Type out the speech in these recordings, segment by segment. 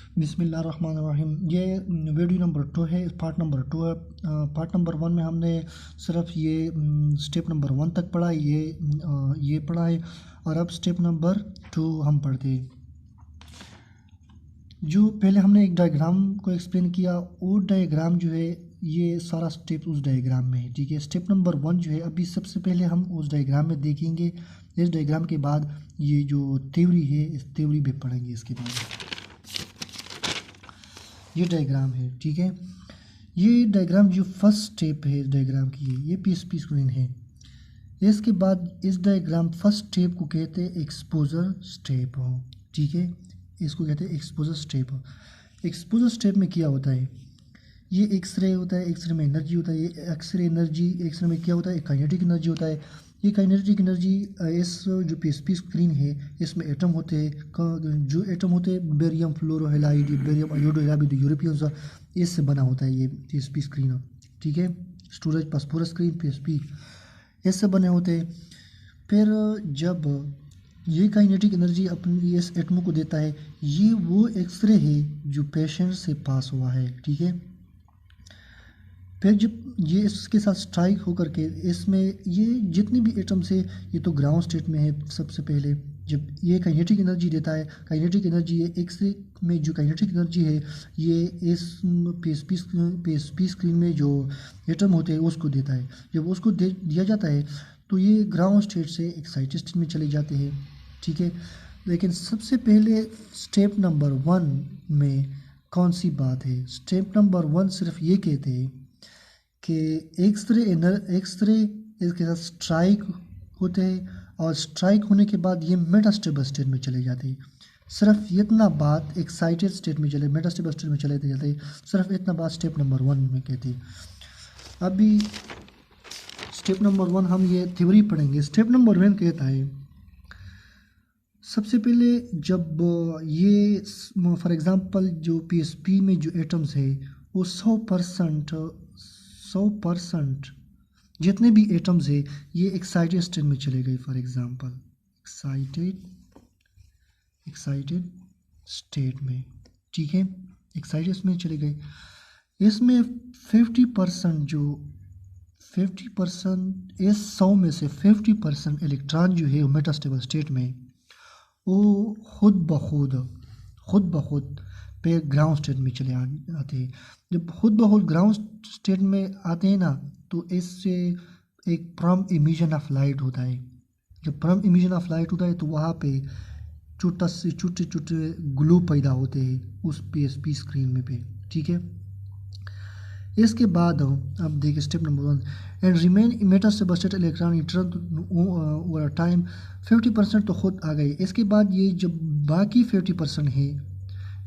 बिस्मिल्लाहिर्रहमानिर्रहीम। ये video number 2 है, पार्ट नंबर 2 है। पार्ट नंबर 1 में हमने सिर्फ ये स्टेप नंबर 1 तक पढ़ा, ये पढ़ा है। और अब स्टेप नंबर 2 हम पढ़ते हैं। जो पहले हमने एक डायग्राम को एक्सप्लेन किया, वो डायग्राम जो है ये सारा स्टेप उस डायग्राम में है, ठीक है। स्टेप नंबर 1 जो है अभी सबसे पहले हम उस डायग्राम में देखेंगे। इस डायग्राम के बाद ये जो थ्योरी है, इस थ्योरी भी पढ़ेंगे। इसके बाद ये डायग्राम है, ठीक है। ये डायग्राम जो फर्स्ट स्टेप है इस डायग्राम की है, ये पीएसपी स्क्रीन है। इसके बाद इस डायग्राम फर्स्ट स्टेप को कहते हैं एक्सपोजर स्टेप, ठीक है। इसको कहते हैं एक्सपोजर स्टेप। एक्सपोजर स्टेप में क्या होता है, ये एक्सरे होता है, एक्सरे में एनर्जी होता है। ये एक्सरे में क्या होता है, काइनेटिक एनर्जी होता है। ये काइनेटिक एनर्जी इस जो पीएसपी स्क्रीन है इसमें एटम होते हैं। जो एटम होते हैं बेरियम फ्लोरोहेलाइड, बेरियम आयोडोहेलाइड, यूरोपियन इससे बना होता है ये पीएसपी स्क्रीन, ठीक है। स्टोरेज फास्फोरस स्क्रीन पीएसपी इससे बने होते हैं। फिर जब ये काइनेटिक एनर्जी अपनी इस एटमों को देता है, ये वो एक्सरे है जो पेशेंट से पास हुआ है, ठीक है। फिर जब ये इसके साथ स्ट्राइक होकर के इसमें ये जितनी भी एटम्स है, ये तो ग्राउंड स्टेट में है। सबसे पहले जब ये काइनेटिक एनर्जी देता है, काइनेटिक एनर्जी है एक्सरे में जो काइनेटिक एनर्जी है ये इस पीएसपी स्क्रीन में जो एटम होते हैं उसको देता है। जब उसको दिया जाता है तो ये ग्राउंड स्टेट से एक्साइटेड स्टेट में चले जाते हैं, ठीक है। लेकिन सबसे पहले स्टेप नंबर 1 में कौन सी बात है, स्टेप नंबर 1 सिर्फ ये कहते हैं कि एक्सरे इसके साथ स्ट्राइक होते हैं और स्ट्राइक होने के बाद ये मेटास्टेबल स्टेट में चले जाते हैं। सिर्फ इतना बात एक्साइटेड स्टेट में मेटास्टेबल स्टेट में चले जाते हैं। सिर्फ इतना बात स्टेप नंबर 1 में कहते हैं। अभी स्टेप नंबर 1 हम ये थ्योरी पढ़ेंगे। स्टेप नंबर 1 कहता है सबसे पहले जब ये फॉर एग्जांपल जो पीएसपी में जो एटम्स है वो 100% जितने भी एटम्स है ये एक्साइटेड स्टेट में चले गए। फॉर एग्जांपल एक्साइटेड स्टेट में, ठीक है, एक्साइटेड में चले गए। इसमें 50% इस 100 में से 50% इलेक्ट्रॉन जो है मेटास्टेबल स्टेट में वो खुद ब खुद पे ग्राउंड स्टेट में चले आते हैं। जब खुद ब खुद ग्राउंड स्टेट में आते हैं ना, तो इससे एक प्रॉम्प्ट इमिशन ऑफ लाइट होता है। जब प्रॉम्प्ट इमिशन ऑफ लाइट होता है तो वहाँ पे छोटे छोटे ग्लो पैदा होते हैं उस पीएसपी स्क्रीन में पे, ठीक है। इसके बाद अब देखिए step number 1 and remain metastable state electron return over time. 50% तो खुद आ गए। इसके बाद ये जब बाकी 50% है,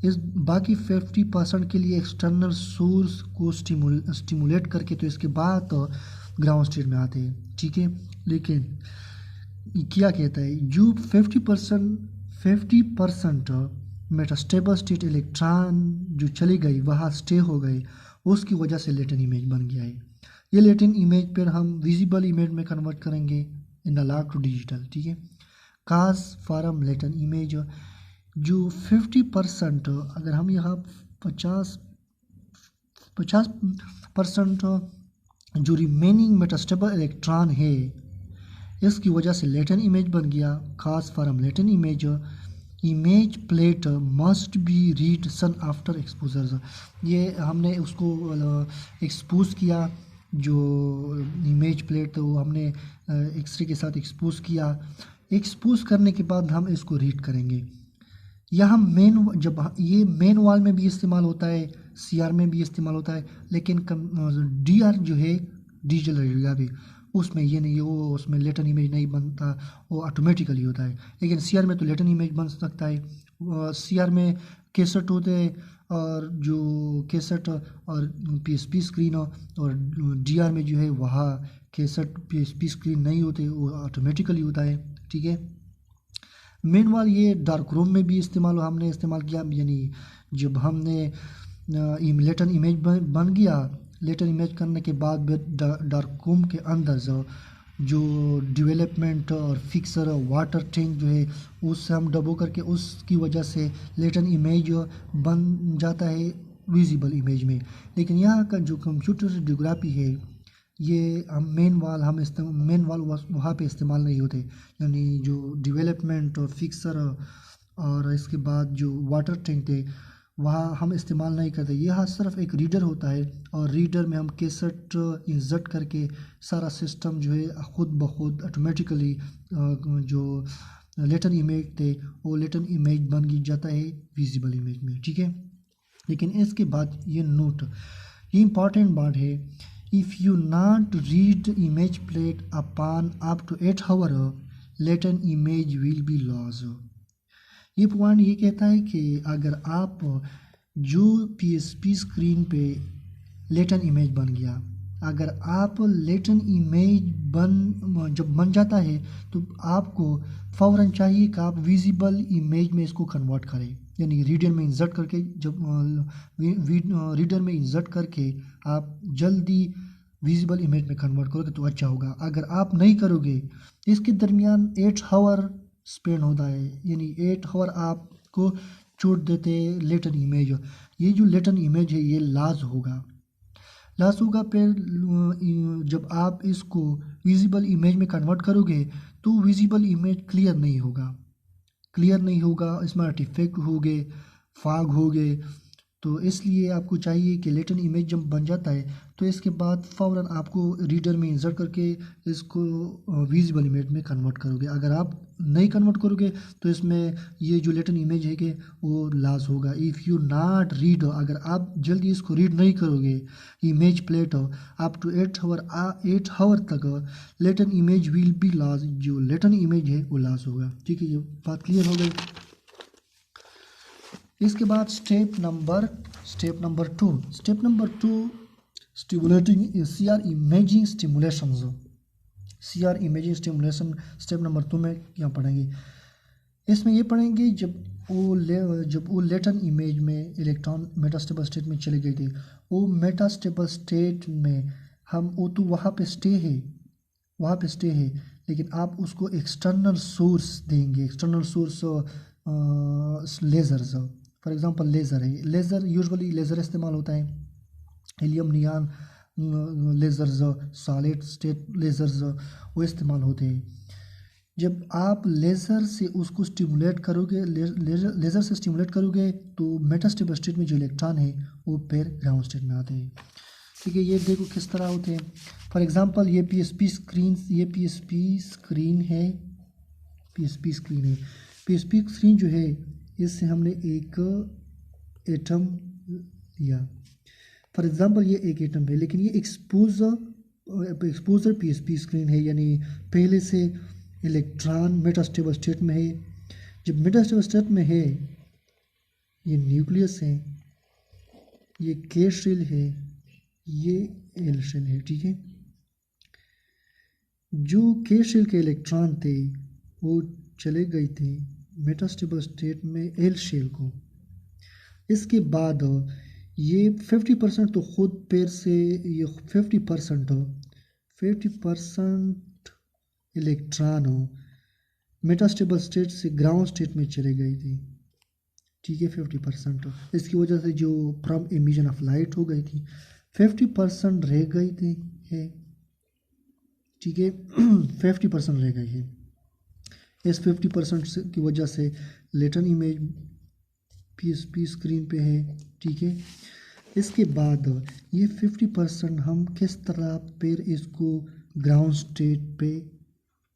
इस बाकी 50% के लिए एक्सटर्नल सोर्स को स्टिमुलेट करके तो इसके बाद तो ग्राउंड स्टेट में आते हैं, ठीक है। लेकिन क्या कहता है, जो 50% मेटास्टेबल स्टेट इलेक्ट्रॉन जो चले गई वहाँ स्टे हो गए, उसकी वजह से लेटेंट इमेज बन गया है। ये लेटेंट इमेज पर हम विजिबल इमेज में कन्वर्ट करेंगे इन अनलॉग टू डिजिटल, ठीक है। काज फॉर्म लेटेंट इमेज जो 50%, अगर हम यहाँ 50% जो रिमेनिंग मेटास्टेबल इलेक्ट्रॉन है इसकी वजह से लेटेंट इमेज बन गया। खास form latent image plate must be read soon after exposure. ये हमने उसको एक्सपोज किया, जो इमेज प्लेट तो हमने एक्सरे के साथ एक्सपोज किया। एक्सपोज करने के बाद हम इसको रीड करेंगे। यहाँ जब ये मेन वाल में भी इस्तेमाल होता है, सीआर में भी इस्तेमाल होता है, लेकिन डीआर जो है डिजिटल रेडियोग्राफी उसमें ये नहीं है, वो उसमें लेटेंट इमेज नहीं बनता, वो ऑटोमेटिकली होता है। लेकिन सीआर में तो लेटेंट इमेज बन सकता है। सीआर में कैसेट होते हैं और जो कैसेट और पीएसपी स्क्रीन और डीआर में जो है वहाँ कैसेट पीएसपी स्क्रीन नहीं होते, वो ऑटोमेटिकली होता है, ठीक है। मेन वाल ये डार्क रूम में भी हमने इस्तेमाल किया, यानी जब हमने लेटेंट इमेज बन गया, लेटेंट इमेज करने के बाद डार्क रूम के अंदर जो जो डेवलपमेंट और फिक्सर वाटर टैंक जो है उससे हम डबो करके उसकी वजह से लेटेंट इमेज बन जाता है विजिबल इमेज में। लेकिन यहाँ का जो कंप्यूटर जियोग्राफी है ये हम मेन वाल वहाँ पे इस्तेमाल नहीं होते, यानी जो डेवलपमेंट और फिक्सर और इसके बाद जो वाटर टैंक थे वहाँ हम इस्तेमाल नहीं करते। यह सिर्फ एक रीडर होता है और रीडर में हम कैसेट इंसर्ट करके सारा सिस्टम जो है खुद ब खुद ऑटोमेटिकली जो लेटेंट इमेज थे वो लेटेंट इमेज बन जाता है विजिबल इमेज में, ठीक है। लेकिन इसके बाद ये नोट, ये इम्पॉर्टेंट बात है, if you not read image plate upon up to 8 hour latent image will be loss. ये पॉइंट ये कहता है कि अगर आप जो पीएसपी स्क्रीन पे लेटेंट इमेज बन गया, अगर आप लेटेंट इमेज जब बन जाता है तो आपको फ़ौरन चाहिए कि आप विजिबल इमेज में इसको कन्वर्ट करें, यानी रीडर में इंसर्ट करके जब रीडर में इंसर्ट करके आप जल्दी विजिबल इमेज में कन्वर्ट करोगे तो अच्छा होगा। अगर आप नहीं करोगे इसके दरमियान 8 आवर स्पेंड होता है, यानी 8 आवर आपको छूट देते लेटेंट इमेज। ये जो लेटेंट इमेज है ये लॉस होगा फिर जब आप इसको विजिबल इमेज में कन्वर्ट करोगे तो विजिबल इमेज क्लियर नहीं होगा, इसमें आर्टिफैक्ट होंगे, फाग होंगे। तो इसलिए आपको चाहिए कि लेटेंट इमेज जब बन जाता है तो इसके बाद फ़ौरन आपको रीडर में इंसर्ट करके इसको विजिबल इमेज में कन्वर्ट करोगे। अगर आप नहीं कन्वर्ट करोगे तो इसमें ये जो लेटेंट इमेज है कि वो लॉस होगा। इफ़ यू नॉट रीड, अगर आप जल्दी इसको रीड नहीं करोगे image plate up to 8 hour तक latent image will be loss, जो लेटेंट इमेज है वो लॉस होगा, ठीक है। ये बात क्लियर हो गई। इसके बाद step number 2 stimulating CR imaging stimulation step number 2 में क्या पढ़ेंगे, इसमें ये पढ़ेंगे जब वो लेटेंट इमेज में इलेक्ट्रॉन मेटास्टेबल स्टेट में चले गए थे, वो मेटास्टेबल स्टेट में हम वो तो वहाँ पे स्टे है, लेकिन आप उसको एक्सटर्नल सोर्स देंगे, external source lasers. For example laser usually laser इस्तेमाल होता है, helium neon lasers, solid state lasers वो इस्तेमाल होते हैं। जब आप लेज़र से उसको स्टिमुलेट करोगे, लेज़र से स्टिमुलेट करोगे तो मेटास्टेबल स्टेट में जो इलेक्ट्रॉन है वो फिर ग्राउंड स्टेट में आते हैं, ठीक है। ये देखो किस तरह होते हैं। फॉर एग्जांपल ये पीएसपी स्क्रीन है, पीएसपी स्क्रीन जो है इससे हमने एक एटम लिया। फॉर एग्जांपल ये एक एटम है, लेकिन ये एक्सपोजर पीएसपी स्क्रीन है, यानी पहले से इलेक्ट्रॉन मेटास्टेबल स्टेट में है। जब मेटास्टेबल स्टेट में है ये न्यूक्लियस है, ये के शेल है, ये एल शेल है, ठीक है। जो के शेल के इलेक्ट्रॉन थे वो चले गए थे मेटास्टेबल स्टेट में एल शेल को। इसके बाद ये 50% तो खुद पैर से, ये 50% इलेक्ट्रॉन मेटास्टेबल स्टेट से ग्राउंड स्टेट में चले गए थे, ठीक है। 50%, इसकी वजह से जो प्रॉम्प्ट एमिशन ऑफ लाइट हो गई थी, 50% रह गए थे है, ठीक है। 50% रह गए हैं। इस 50% की वजह से लेटेंट इमेज पीएसपी स्क्रीन पे है, ठीक है। इसके बाद ये 50% हम किस तरह फिर इसको ग्राउंड स्टेट पे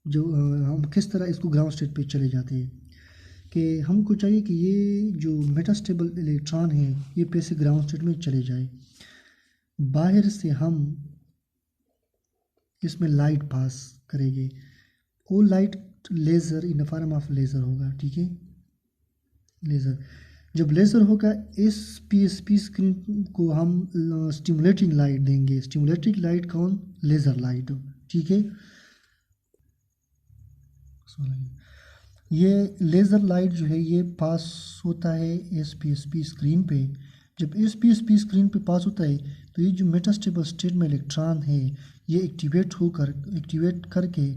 हम किस तरह इसको ग्राउंड स्टेट पे चले जाते हैं कि हमको चाहिए कि ये जो मेटास्टेबल इलेक्ट्रॉन है ये पे से ग्राउंड स्टेट में चले जाए। बाहर से हम इसमें लाइट पास करेंगे, वो light laser in the form of laser होगा, ठीक है। लेज़र जब लेज़र होगा इस पीएसपी स्क्रीन को हम स्टिमुलेटिंग लाइट देंगे। स्टिमुलेटिंग लाइट कौन? लेज़र लाइट, ठीक है। ये लेज़र लाइट जो है ये पास होता है इस पीएसपी स्क्रीन पे। जब इस पीएसपी स्क्रीन पे पास होता है तो ये जो मेटास्टेबल स्टेट में इलेक्ट्रॉन है ये एक्टिवेट करके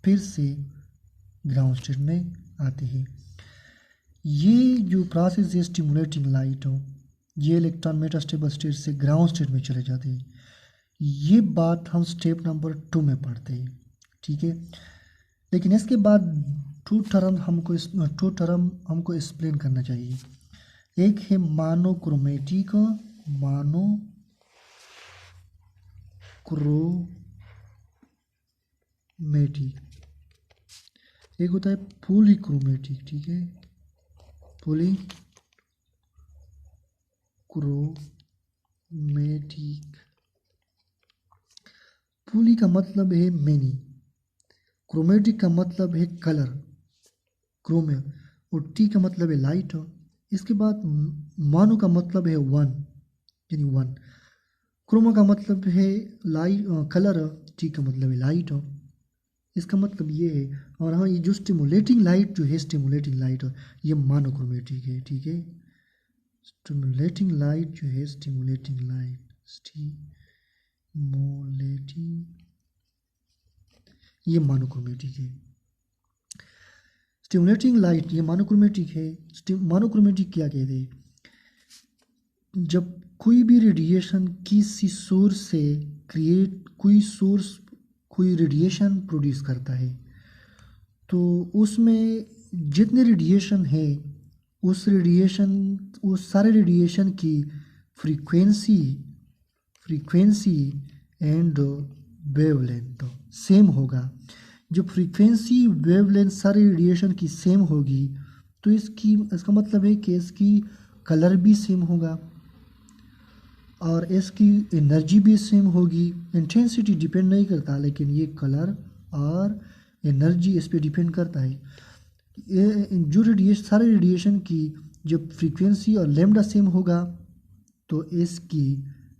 फिर से ग्राउंड स्टेट में आते हैं। ये जो प्रोसेस है स्टिमुलेटिंग लाइट हो, ये इलेक्ट्रॉन मेटास्टेबल स्टेट से ग्राउंड स्टेट में चले जाते हैं। ये बात हम स्टेप नंबर 2 में पढ़ते हैं, ठीक है। लेकिन इसके बाद टू टर्म हमको एक्सप्लेन करना चाहिए। एक है मोनोक्रोमेटिक, एक होता है पॉलीक्रोमेटिक, ठीक है, पॉलीक्रोमेटिक। पॉली का मतलब है मेनी, क्रोमेटिक का मतलब है कलर, क्रोमे, और टी का मतलब है लाइट। इसके बाद मोनो का मतलब है वन, यानी वन। क्रोमा का मतलब है लाइट, कलर, टी का मतलब है लाइट। इसका मतलब ये है। और हाँ, ये जो स्टिमुलेटिंग लाइट जो है, स्टिमुलेटिंग लाइट ये मोनोक्रोमेटिक है, ठीक है। स्टिमुलेटिंग लाइट जो है, स्टिमुलेटिंग ये मोनोक्रोमेटिक है। स्टिमुलेटिंग लाइट ये मोनोक्रोमेटिक है। मोनोक्रोमेटिक क्या कहते हैं? जब कोई भी रेडिएशन किसी सोर्स से कोई रेडिएशन प्रोड्यूस करता है, तो उसमें जितने रेडिएशन है उस सारे रेडिएशन की फ्रीक्वेंसी एंड वेवलेंथ सेम होगा। जब फ्रीक्वेंसी वेवलेंथ सारे रेडिएशन की सेम होगी तो इसका मतलब है कि इसकी कलर भी सेम होगा और इसकी एनर्जी भी सेम होगी। इंटेंसिटी डिपेंड नहीं करता, लेकिन ये कलर और एनर्जी इस पे डिपेंड करता है। जो सारे रेडिएशन की जब फ्रीक्वेंसी और लैम्डा सेम होगा तो इसकी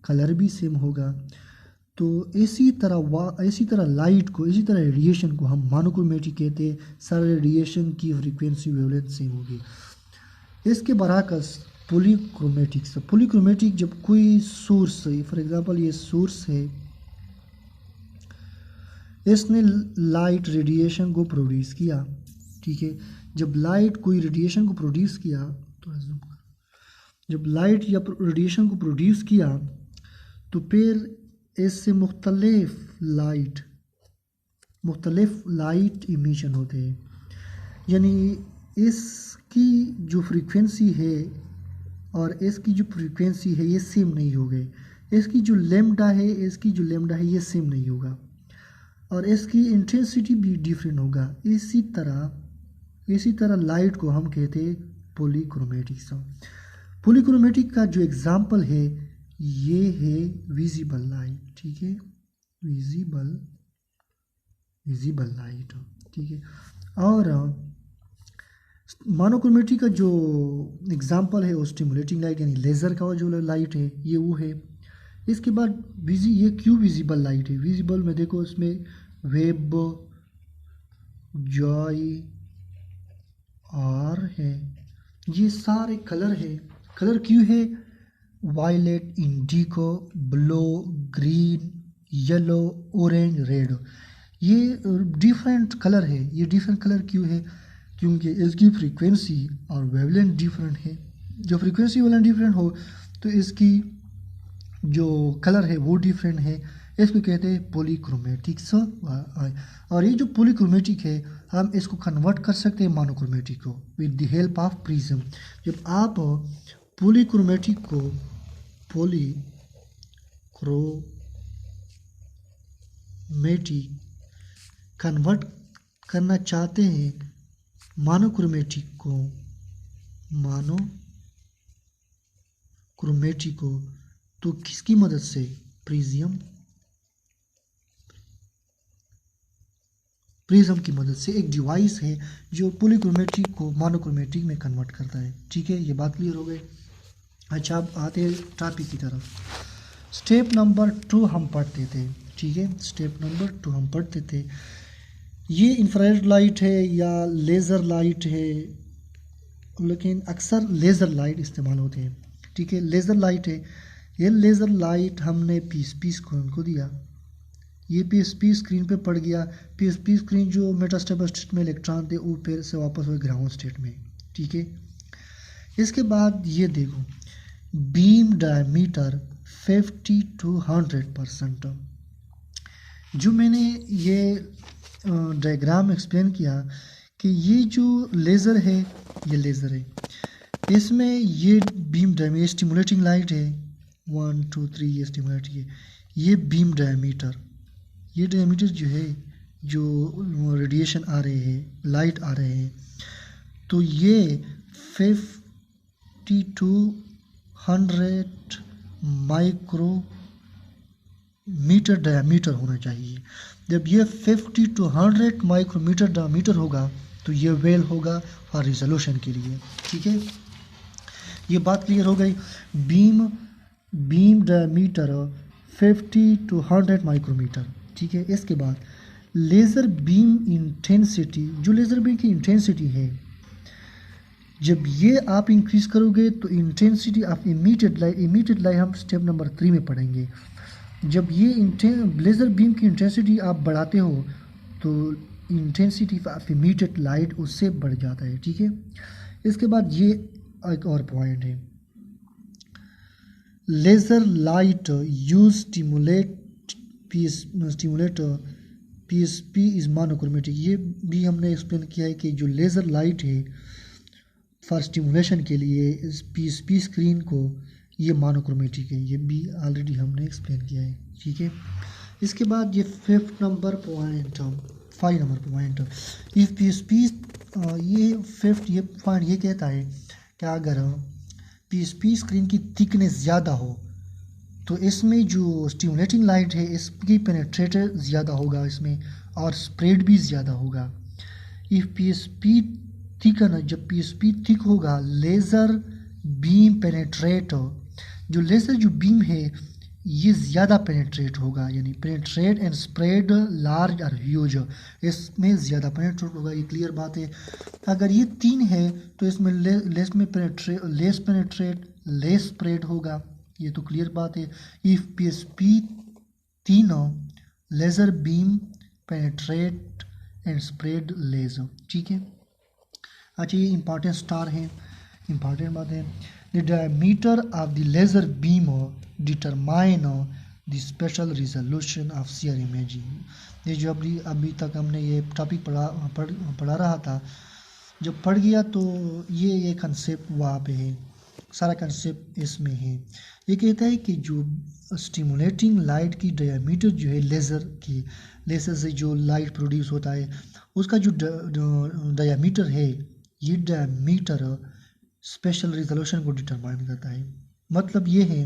कलर भी सेम होगा। तो इसी तरह लाइट को, इसी तरह रेडिएशन को हम मोनोक्रोमेटिक कहते हैं। सारे रेडिएशन की फ्रीक्वेंसी वेवलेंथ सेम होगी। इसके बरअक्स पॉलीक्रोमेटिक जब कोई सोर्स है, फॉर एग्जांपल ये सोर्स है, इसने लाइट रेडिएशन को प्रोड्यूस किया, ठीक है। जब लाइट कोई रेडिएशन को प्रोड्यूस किया, जब लाइट या रेडिएशन को प्रोड्यूस किया तो फिर इससे मुख्तलिफ लाइट इमिशन होते हैं। यानी इसकी जो फ्रीक्वेंसी है और इसकी जो फ्रीक्वेंसी है ये सेम नहीं होगी। इसकी जो लैम्डा है ये सेम नहीं होगा और इसकी इंटेंसिटी भी डिफरेंट होगा। इसी तरह लाइट को हम कहते हैं पॉलीक्रोमेटिक। पॉलीक्रोमेटिक का जो एग्जांपल है ये है विजिबल लाइट, ठीक है, विजिबल लाइट, ठीक है। और मोनोक्रोमेटिक का जो एग्जांपल है वो स्टिमुलेटिंग लाइट यानी लेज़र का जो लाइट है ये वो है। इसके बाद ये क्यों विजिबल लाइट है? विजिबल में देखो, इसमें वेब, जॉय और है, ये सारे कलर है। कलर क्यों है? Violet, indigo, blue, green, yellow, orange, red, ये डिफरेंट कलर है। ये डिफरेंट कलर क्यों है? क्योंकि इसकी फ्रीक्वेंसी और वेवलेंथ डिफरेंट है। जो फ्रीक्वेंसी वेवलेंथ डिफरेंट हो तो इसकी जो कलर है वो डिफरेंट है। इसको कहते हैं पॉलीक्रोमेटिक। और ये जो पॉलीक्रोमेटिक है हम इसको कन्वर्ट कर सकते हैं मोनोक्रोमेटिक को with the help of prism. जब आप पॉलीक्रोमेटिक को कन्वर्ट करना चाहते हैं मोनोक्रोमेटिक को, तो किसकी मदद से? प्रिज्म की मदद से। एक डिवाइस है जो पॉलीक्रोमेटिक को मोनोक्रोमेटिक में कन्वर्ट करता है, ठीक है। ये बात क्लियर हो गई। अच्छा, अब आते हैं टॉपिक की तरफ। स्टेप नंबर 2 हम पढ़ते थे, ठीक है। स्टेप नंबर 2 हम पढ़ते थे। ये इंफ्रारेड लाइट है या लेज़र लाइट है, लेकिन अक्सर लेज़र लाइट इस्तेमाल होते हैं, ठीक है। लेज़र लाइट है, ये लेज़र लाइट हमने पीस को उनको दिया। ये पीएसपी स्क्रीन पे पड़ गया। पीएसपी स्क्रीन जो मेटास्टेबल स्टेट में इलेक्ट्रॉन थे वो फिर से वापस हुए ग्राउंड स्टेट में, ठीक है। इसके बाद ये देखो, बीम डायमीटर 50 to 100%। जो मैंने ये डायग्राम एक्सप्लेन किया कि ये जो लेज़र है, ये लेज़र है, इसमें ये बीम डायमीटर स्टिमुलेटिंग लाइट है, 1 2 3 ये स्टिमुलेट, ये बीम डायमीटर, ये डायमीटर जो है, जो रेडिएशन आ रहे हैं, लाइट आ रहे हैं, तो ये 50 to 100 माइक्रोमीटर डायमीटर होना चाहिए। जब ये 50 to 100 माइक्रोमीटर डायमीटर होगा तो ये वेल होगा और रिजोल्यूशन के लिए, ठीक है। ये बात क्लियर हो गई। बीम डायमीटर 50 to 100 माइक्रोमीटर, ठीक है। इसके बाद लेज़र बीम इंटेंसिटी, जो लेज़र बीम की इंटेंसिटी है, जब ये आप इंक्रीज करोगे तो इंटेंसिटी ऑफ इमीडिएट लाइट हम स्टेप नंबर 3 में पढ़ेंगे। जब ये लेज़र बीम की इंटेंसिटी आप बढ़ाते हो तो इंटेंसिटी ऑफ इमीडिएट लाइट उससे बढ़ जाता है, ठीक है। इसके बाद ये एक और पॉइंट है, laser light use stimulator PSP is monochromatic. ये भी हमने एक्सप्लेन किया है कि जो लेज़र लाइट है फॉर स्टिमुलेशन के लिए इस पीएसपी स्क्रीन को, ये मोनोक्रोमेटिक है, ये भी ऑलरेडी हमने एक्सप्लेन किया है, ठीक है। इसके बाद ये 5 नंबर पॉइंट, इफ पीएसपी, ये 5 ये पॉइंट ये कहता है कि अगर पीएसपी स्क्रीन की थिकनेस ज़्यादा हो तो इसमें जो स्टिमुलेटिंग लाइट है इसकी पेनेट्रेटर ज़्यादा होगा इसमें, और स्प्रेड भी ज़्यादा होगा। इफ़ पीएसपी थिकन, जब पीएसपी थिक होगा, लेज़र बीम पेनेट्रेट, जो लेज़र जो बीम है ये ज़्यादा पेनेट्रेट होगा, यानी पेनेट्रेट एंड स्प्रेड लार्ज और ह्यूज, इसमें ज़्यादा पेनेट्रेट होगा, ये क्लियर बात है। अगर ये 3 है तो इसमें लेस पेनेट्रेट लेस स्प्रेड होगा, ये तो क्लियर बात है। If PSP 3 laser beam penetrate and spread laser, ठीक है। अच्छा, ये इंपॉर्टेंट स्टार है, इंपॉर्टेंट बात है। The diameter of the laser beam determine the special resolution of CR imaging. ये जो अभी तक हमने ये टॉपिक पढ़ा रहा था, जब पढ़ गया तो ये कंसेप्ट वहाँ पे है, सारा कंसेप्ट इसमें है। ये कहता है कि जो स्टिमुलेटिंग लाइट की डायमीटर जो है लेज़र से जो लाइट प्रोड्यूस होता है उसका जो डायमीटर है, ये डायमीटर स्पेशल रिजोल्यूशन को डिटरमाइन करता है। मतलब ये है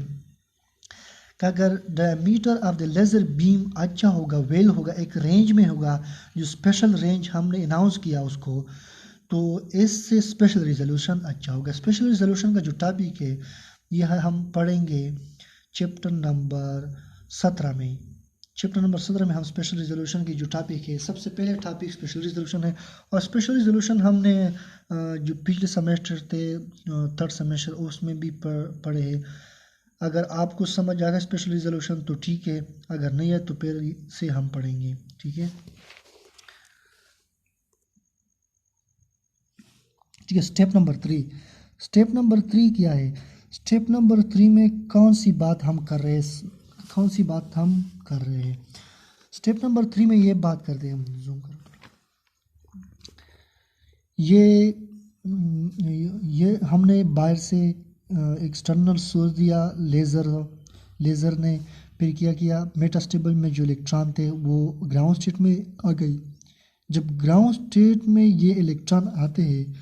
कि अगर diameter of the laser beam अच्छा होगा, वेल होगा, एक रेंज में होगा, जो स्पेशल रेंज हमने अनाउंस किया उसको, तो इससे स्पेशल रिजोल्यूशन अच्छा होगा। स्पेशल रिजोल्यूशन का जो टॉपिक है यह हम पढ़ेंगे चैप्टर नंबर 17 में। चैप्टर नंबर 17 में हम स्पेशल रिजोल्यूशन की जो टॉपिक है, सबसे पहले टॉपिक स्पेशल रिजोल्यूशन है। और स्पेशल रिजोल्यूशन हमने जो पिछले सेमेस्टर थे, 3rd सेमेस्टर, उसमें भी पढ़े हैं। अगर आपको समझ आ गया स्पेशल रिजोल्यूशन तो ठीक है, अगर नहीं है तो फिर से हम पढ़ेंगे, ठीक है। ठीक है, स्टेप नंबर 3। स्टेप नंबर 3 क्या है? स्टेप नंबर 3 में कौन सी बात हम कर रहे हैं? स्टेप नंबर 3 में ये बात करते हैं, हम जूम कर, ये हमने बाहर से एक्सटर्नल सोर्स दिया, लेज़र ने फिर क्या किया, मेटास्टेबल में जो इलेक्ट्रॉन थे वो ग्राउंड स्टेट में आ गई। जब ग्राउंड स्टेट में ये इलेक्ट्रॉन आते हैं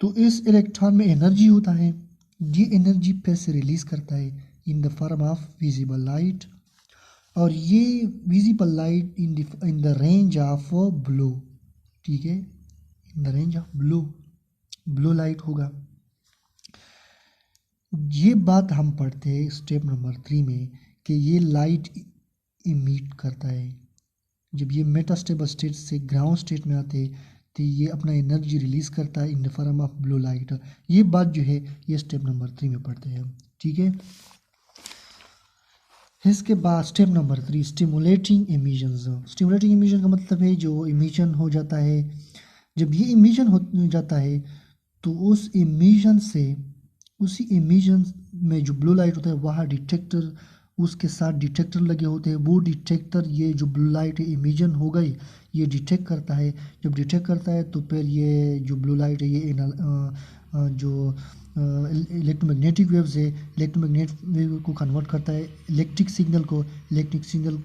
तो इस इलेक्ट्रॉन में एनर्जी होता है, ये एनर्जी फिर से रिलीज़ करता है इन the form of visible light, और ये visible light in the range of blue, ठीक है, in the range of blue light होगा। ये बात हम पढ़ते हैं स्टेप नंबर 3 में कि ये लाइट इमिट करता है। जब ये मेटास्टेबल स्टेट से ग्राउंड स्टेट में आते हैं तो ये अपना एनर्जी रिलीज़ करता है इन the form of blue light. ये बात जो है ये स्टेप नंबर 3 में पढ़ते हैं हम, ठीक है। इसके बाद step number 3, stimulating emissions. Stimulating emission का मतलब है जो इमिशन हो जाता है, जब ये इमिशन हो जाता है तो उस इमिशन से, उसी इमिशन में जो ब्लू लाइट होता है वहाँ डिटेक्टर, उसके साथ डिटेक्टर लगे होते हैं। वो डिटेक्टर ये जो ब्लू लाइट इमिशन हो गई ये डिटेक्ट करता है। जब डिटेक्ट करता है तो फिर ये जो ब्लू लाइट है ये जो इलेक्ट्रोमैग्नेटिक वेव्स है, इलेक्ट्रोमैग्नेटिक वेव को कन्वर्ट करता है इलेक्ट्रिक सिग्नल को। इलेक्ट्रिक सिग्नल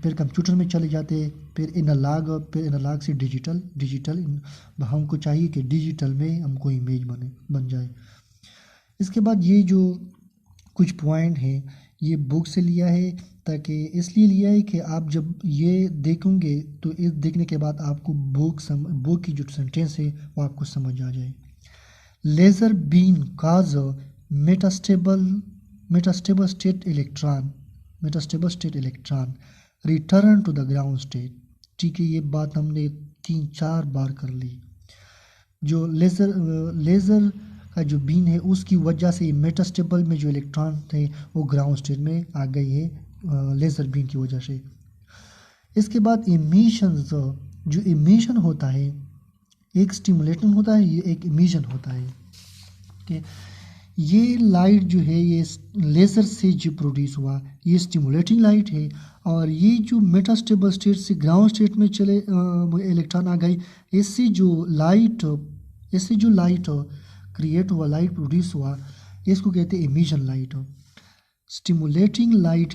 फिर कंप्यूटर में चले जाते हैं, फिर एनालॉग, फिर एनालॉग से डिजिटल, डिजिटल हमको चाहिए कि डिजिटल में हमको इमेज बन जाए। इसके बाद ये जो कुछ पॉइंट हैं ये बुक से लिया है, ताकि इसलिए लिया है कि आप जब ये देखेंगे तो इस देखने के बाद आपको बुक की जो सेंटेंस है वो आपको समझ आ जाए। Laser beam cause metastable state electron return to the ground state. ठीक है, ये बात हमने 3-4 बार कर ली। जो लेज़र का जो बीम है उसकी वजह से मेटास्टेबल में जो इलेक्ट्रॉन थे वो ग्राउंड स्टेट में आ गई है लेज़र बीम की वजह से। इसके बाद इमिशंस, जो इमिशन होता है एक स्टिमुलेटिंग होता है, ये एक इमिशन होता है। ओके, ये लाइट जो है ये लेज़र से जो प्रोड्यूस हुआ ये स्टिमुलेटिंग लाइट है, और ये जो मेटास्टेबल स्टेट से ग्राउंड स्टेट में चले इलेक्ट्रॉन आ गई, इससे जो लाइट क्रिएट हुआ, लाइट प्रोड्यूस हुआ, इसको कहते हैं इमिशन लाइट। स्टिमुलेटिंग लाइट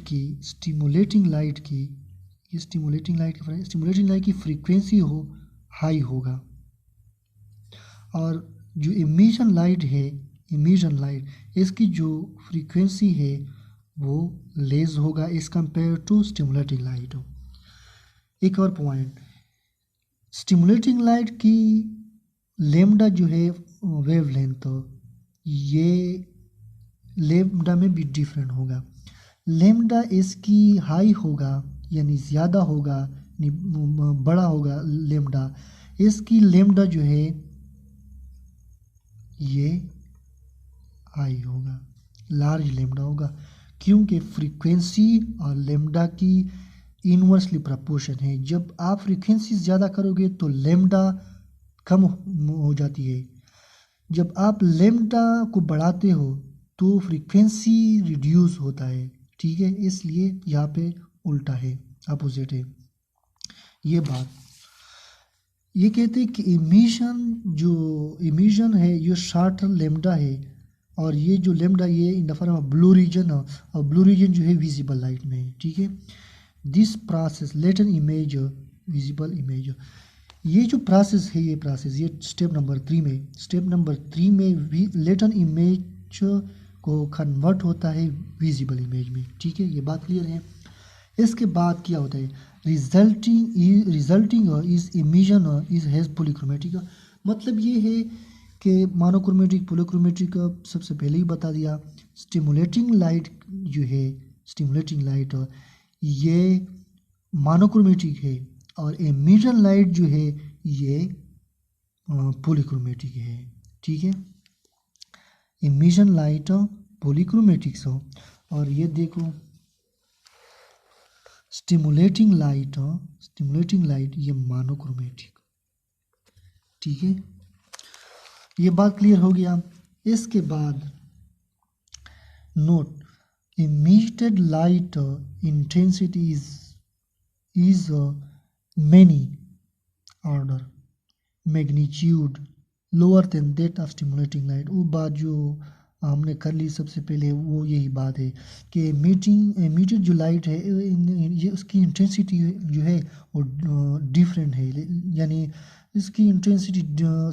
की फ्रीक्वेंसी हाई होगा, और जो इमिशन लाइट इसकी जो फ्रीक्वेंसी है वो लेस होगा as compare to stimulating light. एक और पॉइंट, स्टिमुलेटिंग लाइट की लेमडा जो है वेवलेंथ, ये लेमडा में भी डिफरेंट होगा। लेमडा इसकी हाई होगा यानी ज़्यादा होगा, बड़ा होगा लेमडा। इसकी लेमडा जो है ये हाई होगा, लार्ज लेमडा होगा, क्योंकि फ्रीक्वेंसी और लेमडा की इन्वर्सली प्रोपोर्शन है। जब आप फ्रीक्वेंसी ज़्यादा करोगे तो लेमडा कम हो जाती है, जब आप लेमडा को बढ़ाते हो तो फ्रीक्वेंसी रिड्यूस होता है। ठीक है, इसलिए यहाँ पे उल्टा है, अपोजिट है ये बात। ये कहते हैं कि इमिशन है ये शॉर्ट लेमडा है, और ये जो लेमडा ये in the form of blue region, और ब्लू रीजन जो है विजिबल लाइट में है। ठीक है, this process latent image visible image, ये जो प्रोसेस है ये स्टेप नंबर 3 में लेटन इमेज को कन्वर्ट होता है विजिबल इमेज में। ठीक है, ये बात क्लियर है। इसके बाद क्या होता है, resulting is emission is has polychromatic. मतलब ये है कि मोनोक्रोमेटिक पॉलीक्रोमेटिक सबसे पहले ही बता दिया। स्टिमुलेटिंग लाइट ये मोनोक्रोमेटिक है, और इमिशन लाइट जो है ये पॉलीक्रोमेटिक है। ठीक है, इमिशन लाइट पॉलीक्रोमेटिक्स हो, और ये देखो स्टिमुलेटिंग लाइट ये मोनोक्रोमेटिक। ठीक है, ये बात क्लियर हो गया। इसके बाद note, emitted light intensity is many order magnitude lower than that of stimulating light। वो बात जो हमने कर ली सबसे पहले, वो यही बात है कि इमिटेड जो लाइट है ये उसकी इंटेंसिटी जो है वो डिफरेंट है, यानी इसकी इंटेंसिटी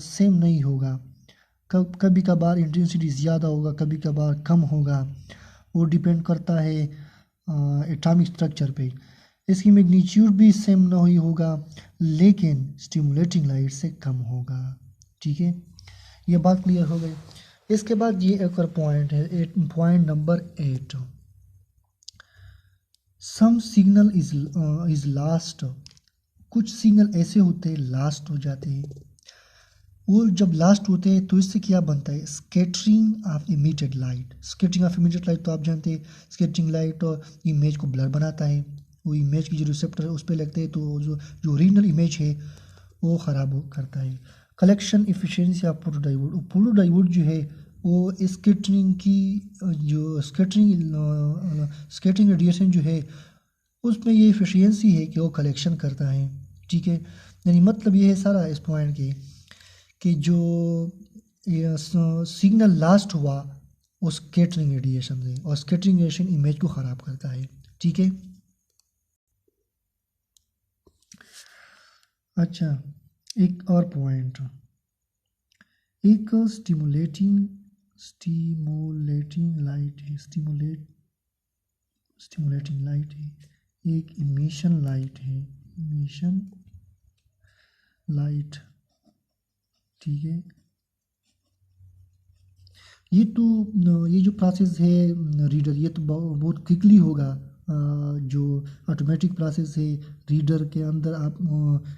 सेम नहीं होगा। कभी कभार इंटेंसिटी ज़्यादा होगा, कभी कभार कम होगा, वो डिपेंड करता है एटॉमिक स्ट्रक्चर पे। इसकी मैग्नीट्यूड भी सेम नहीं होगा, लेकिन स्टिमुलेटिंग लाइट से कम होगा। ठीक है, ये बात क्लियर हो गई। इसके बाद ये एक और पॉइंट है, point number 8, some signal is lost. कुछ सिग्नल ऐसे होते हैं लास्ट हो जाते हैं। वो जब लास्ट होते हैं तो इससे क्या बनता है, scattering of emitted light. Scattering of emitted light तो आप जानते हैं, स्कैटरिंग लाइट और इमेज को ब्लर बनाता है, वो इमेज की जो रिसेप्टर है उस पर लगते हैं तो जो जो ओरिजिनल इमेज है वो ख़राब करता है। Collection efficiency of photo diode, photo diode जो है वो स्कैटरिंग की जो स्कैटरिंग रेडिएशन जो है उसमें ये एफिशिएंसी है कि वो कलेक्शन करता है। ठीक है, यानी मतलब ये है सारा इस पॉइंट की कि जो सिग्नल लास्ट हुआ वो स्कैटरिंग रेडिएशन से, और स्कैटरिंग रेडिएशन इमेज को ख़राब करता है। ठीक है, अच्छा एक और पॉइंट, एक स्टिमुलेटिंग लाइट है, स्टिमुलेटिंग लाइट है, एक इमिशन लाइट है, इमिशन लाइट। ठीक है, ये तो ये जो प्रोसेस है रीडर, ये तो बहुत क्विकली होगा। जो ऑटोमेटिक प्रोसेस है, रीडर के अंदर आप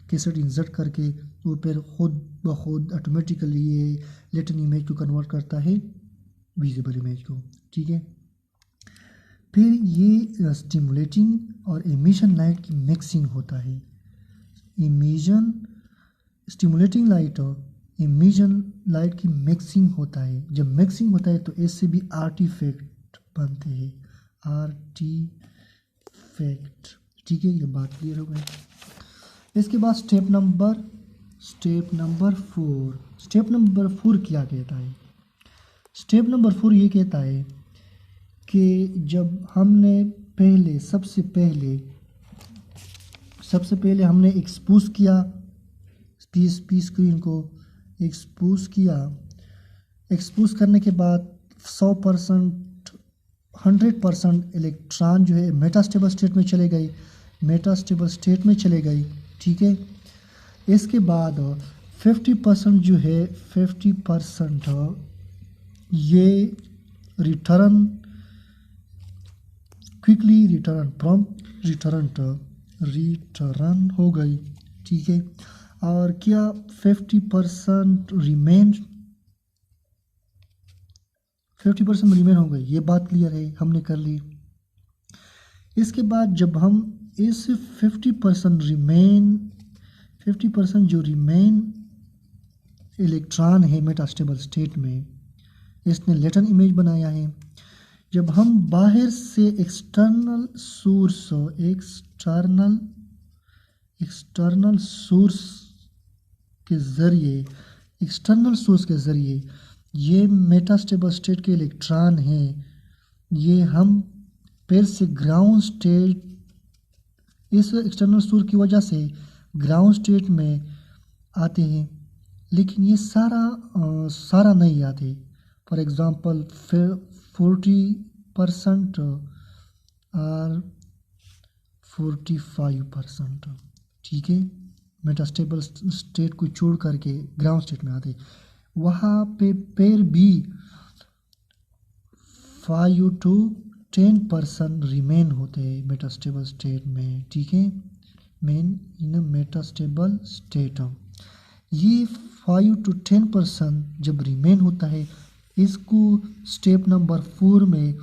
कैसेट इंसर्ट करके वो फिर खुद ब खुद ऑटोमेटिकली ये लेटन इमेज को कन्वर्ट करता है विजिबल इमेज को। ठीक है, फिर ये स्टिमुलेटिंग और एमिशन लाइट की मिक्सिंग होता है। इमिशन स्टिमुलेटिंग लाइट और इमिशन लाइट की मिक्सिंग होता है। जब मिक्सिंग होता है तो इससे भी आर्टिफैक्ट बनते हैं, आर्टिफैक्ट। ठीक है, ये बात क्लियर हो गई। इसके बाद स्टेप नंबर 4। स्टेप नंबर 4 क्या कहता है? स्टेप नंबर 4 ये कहता है कि जब हमने सबसे पहले हमने एक्सपोज किया पी स्क्रीन को, एक्सपोज करने के बाद 100% 100% इलेक्ट्रॉन जो है मेटास्टेबल स्टेट में चले गई। ठीक है, इसके बाद 50% जो है 50% ये क्विकली रिटर्न हो गई। ठीक है, और क्या 50% रिमेन हो गई, ये बात क्लियर है, हमने कर ली। इसके बाद जब हम इस 50% जो रिमेन इलेक्ट्रॉन है मेटास्टेबल स्टेट में, इसने लेटन इमेज बनाया है। जब हम बाहर से एक्सटर्नल सोर्स के ज़रिए ये मेटास्टेबल स्टेट के इलेक्ट्रॉन हैं, ये हम फिर से ग्राउंड स्टेट, इस एक्सटर्नल सोर्स की वजह से ग्राउंड स्टेट में आते हैं, लेकिन ये सारा नहीं आते। फॉर एग्ज़ाम्पल 40% और 45%। ठीक है, मेटास्टेबल स्टेट को छोड़ करके ग्राउंड स्टेट में आते, वहाँ पे फिर भी 5 to 10% रिमेन होते हैं मेटास्टेबल स्टेट में। ठीक है, इन मेटास्टेबल स्टेट ये 5 to 10% जब रिमेन होता है, इसको स्टेप नंबर 4 में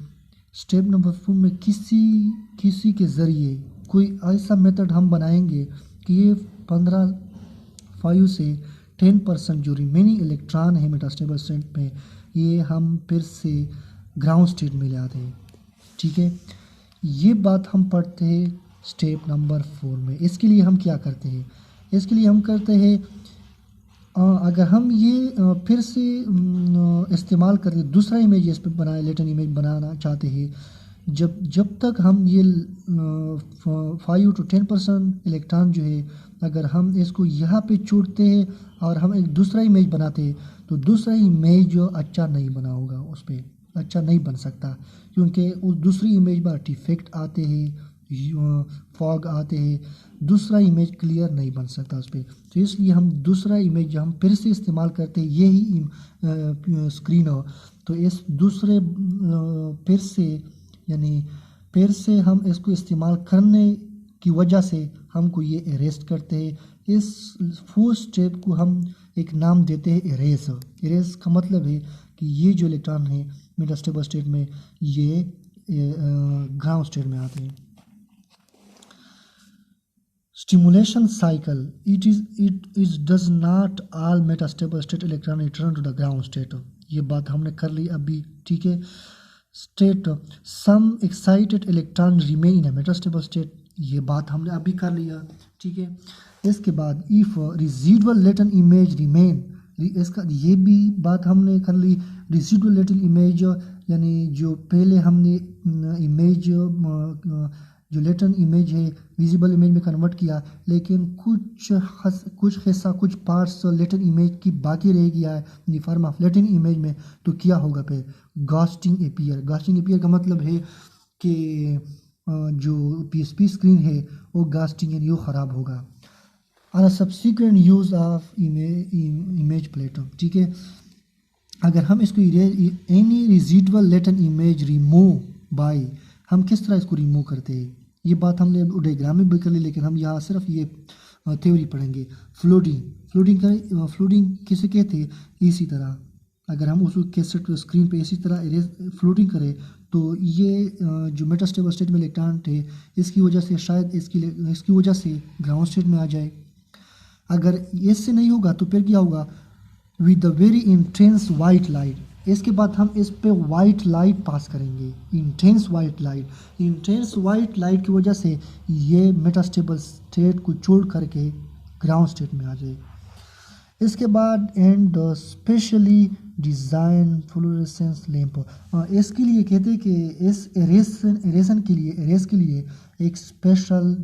किसी के ज़रिए कोई ऐसा मेथड हम बनाएंगे कि ये 5 से 10% जो रिमेनिंग इलेक्ट्रॉन है मेटास्टेबल स्टेट में, ये हम फिर से ग्राउंड स्टेट में ले आते हैं। ठीक है, ये बात हम पढ़ते हैं स्टेप नंबर 4 में। इसके लिए हम क्या करते हैं? इसके लिए हम करते हैं, अगर हम ये फिर से इस्तेमाल करके दूसरा इमेज इस पर लेटन इमेज बनाना चाहते हैं, जब तक हम ये 5 to 10% इलेक्ट्रॉन जो है, अगर हम इसको यहाँ पे छोड़ते हैं और हम एक दूसरा इमेज बनाते हैं, तो दूसरा इमेज जो अच्छा नहीं बना होगा, उस पर अच्छा नहीं बन सकता, क्योंकि उस दूसरी इमेज में आर्टिफैक्ट आते हैं, फॉग आते हैं, दूसरा इमेज क्लियर नहीं बन सकता उस पर। तो इसलिए हम दूसरा इमेज हम फिर से इस्तेमाल करते हैं, यही स्क्रीन हो, तो इस दूसरे फिर से हम इसको इस्तेमाल करने की वजह से हमको ये इरेज करते हैं। इस फोर्थ स्टेप को हम एक नाम देते हैं इरेज। इरेज का मतलब है कि ये जो इलेक्ट्रॉन है मेटास्टेबल स्टेट में ये ग्राउंड स्टेट में आते हैं। Stimulation cycle, it is does not all metastable state electron return to the ground state। ये बात हमने कर ली अभी, ठीक है। State some excited electron remain in a metastable state, ये बात हमने अभी कर लिया, ठीक है। इसके बाद if residual latent image remain, इसका ये भी बात हमने कर ली। residual latent image यानी जो पहले हमने इमेज जो लेटेंट इमेज है विजिबल इमेज में कन्वर्ट किया, लेकिन कुछ हिस्सा कुछ पार्ट्स लेटेंट इमेज की बाकी रह गया है in form of latent image में, तो क्या होगा फिर? घॉस्टिंग अपीयर। घॉस्टिंग अपीयर का मतलब है कि जो पीएसपी स्क्रीन है वो घॉस्टिंग यानी वो ख़राब होगा। और subsequent use of image plate, ठीक है। अगर हम इसको any residual latent image remove by, हम किस तरह इसको रिमूव करते हैं ये बात हमने डायग्राम में भी कर ली, लेकिन हम यहाँ सिर्फ ये थ्योरी पढ़ेंगे। फ्लोटिंग किसे कहते हैं? इसी तरह अगर हम उस कैसेट स्क्रीन पे इसी तरह फ्लोटिंग करें तो ये जो मेटास्टेबल स्टेट में इलेक्ट्रॉन थे इसकी वजह से शायद इसकी वजह से ग्राउंड स्टेट में आ जाए। अगर इससे नहीं होगा तो फिर क्या होगा? With the very intense white light, इसके बाद हम इस पे वाइट लाइट पास करेंगे, इंटेंस वाइट लाइट की वजह से ये मेटास्टेबल स्टेट को छोड़ करके ग्राउंड स्टेट में आ जाए। इसके बाद and specially design fluorescence lamp, इसके लिए कहते हैं कि इस एरेज के लिए एक स्पेशल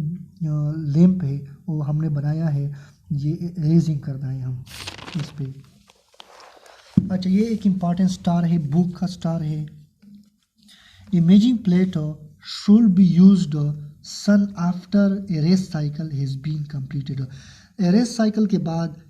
लैंप है वो हमने बनाया है, ये एरेजिंग करना है हम इस पे। अच्छा, ये एक इम्पॉर्टेंट स्टार है, बुक का स्टार है। Imaging plate should be used soon after erase cycle has been completed. Erase cycle के बाद